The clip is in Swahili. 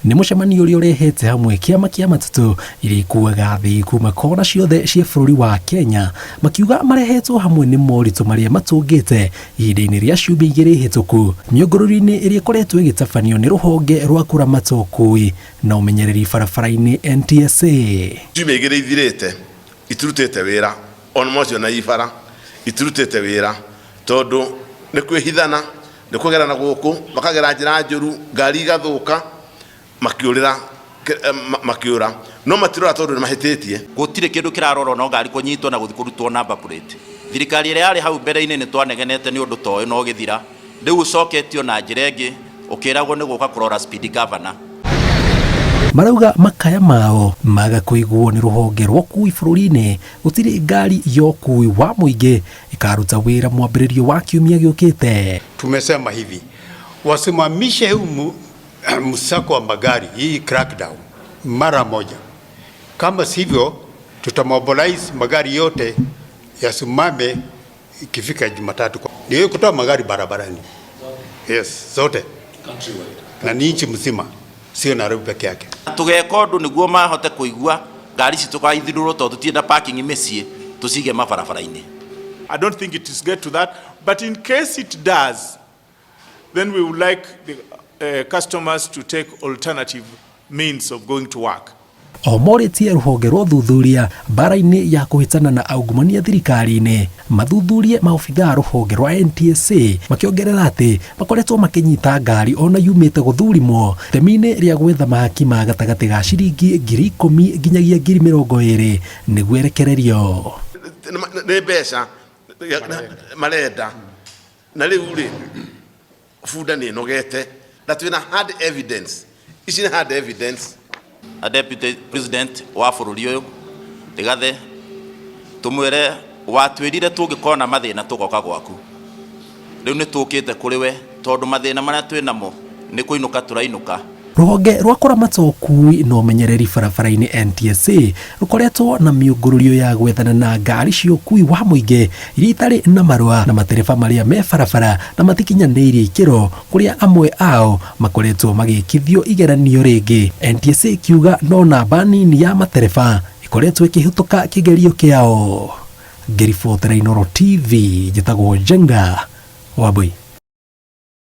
Nĩ mũcemanio ũrĩa ũrehete hamwe Kiama kĩa matatũ iria ikuaga athii kuma kona ciothe cia bũrũri wa Kenya, makiuga marehetwo hamwe nĩ moritũ marĩa matũngĩte ihinda-inĩ rĩa ciumia igĩrĩ hĩtũku mĩũngũrũrio-inĩ ĩrĩa ĩkoretwo ĩgĩtabanio nĩ rũhonge rwa kũramata ũkui na ũmenyereri barabara-inĩ NTSA. Ciumia igĩrĩ ithirĩte itirutĩte wĩra ona mocio na ibara itirutĩte wĩra tondũ nĩ kwĩhithana nĩ kũgerana gũkũ makagera njĩra njũru ngari igathũka makiũra no matirora tondũ nĩ mahĩtĩtie. Gũtirĩ kĩndũ kĩrarorwo no ngari kũnyitwo na gũthiĩ kũrutwo number plate. Thirikari ĩrĩa yarĩ hau mbere-inĩ nĩ twanegenete nĩ ũndũ toĩ no gĩthira, rĩu ũcoketio na njĩra ĩngĩ ũkĩragwo nĩ gũka kũrora speed governor. Marauga makaya mao maga kũiguo nĩ rũhonge rwa ũkui bũrũri-inĩ gũtirĩ ngari ya ũkui wa mũingĩ ikaruta wĩra mwambĩrĩrio wa kiumia gĩũkĩte. Tumesema hivi, wasimamishe huu msako wa magari, hii crackdown mara moja. Kama sivyo tutamobilize magari yote yasimame ikifika Jumatatũ. Ndio kutoa magari barabarani. Yes, zote. Na nchi mzima, sio Nairobi peke yake. Tugeka ũndũ nĩguo mahote kũigua ngari ici tũkaithirũrwo tondũ tũtienda parking mĩciĩ tũcige mabarabara-inĩ. I don't think it is get to that, but in case it does, then we would like the customers to take alternative means of going to work. Omorĩtie rũhonge rwa ũthuthuria mbara-inĩ ya kũhĩtana na aungumania thirikari-inĩ mathuthurie maobithaa rũhonge rwa NTSA makĩongerera atĩ makoretwo makĩnyita ngari ona yumĩte gũthũrimwo themi-inĩ rĩa gwetha mahaki ma gatagatĩ ga ciringi 10,000 nginyagia 20,000 nĩguo erekererio. Nĩ mbeca marenda na rĩu rĩ bunda nĩ nogete na twĩna hard evidence. Ici nĩ hard evidence. A deputy president wa bũrũri ũyũ Rigathi tumwĩre watwĩrire tũngĩkona mathĩna tũgoka gwaku. Rĩu nĩ tũkĩte kũrĩ we tondũ mathĩna marĩa twĩnamo nĩ kũinũka tũrainũka. Rũhonge rwa kũramata ũkui na ũmenyereri barabara-inĩ NTSA rũkoretwo na mĩũngũrũrio ya gwethana na ngari cia ũkui wa mũingĩ iria itarĩ na marũa na matereba marĩa me barabara na matikinyanĩirie ikĩro kũrĩa amwe ao makoretwo magĩkithio igeranio rĩngĩ. NTSA ikiuga no namba nini ya matereba ikoretwo ĩkĩhĩtũka kĩgerio kĩao. Ngĩribotera Inooro TV njĩtagwo Jenga Wambui.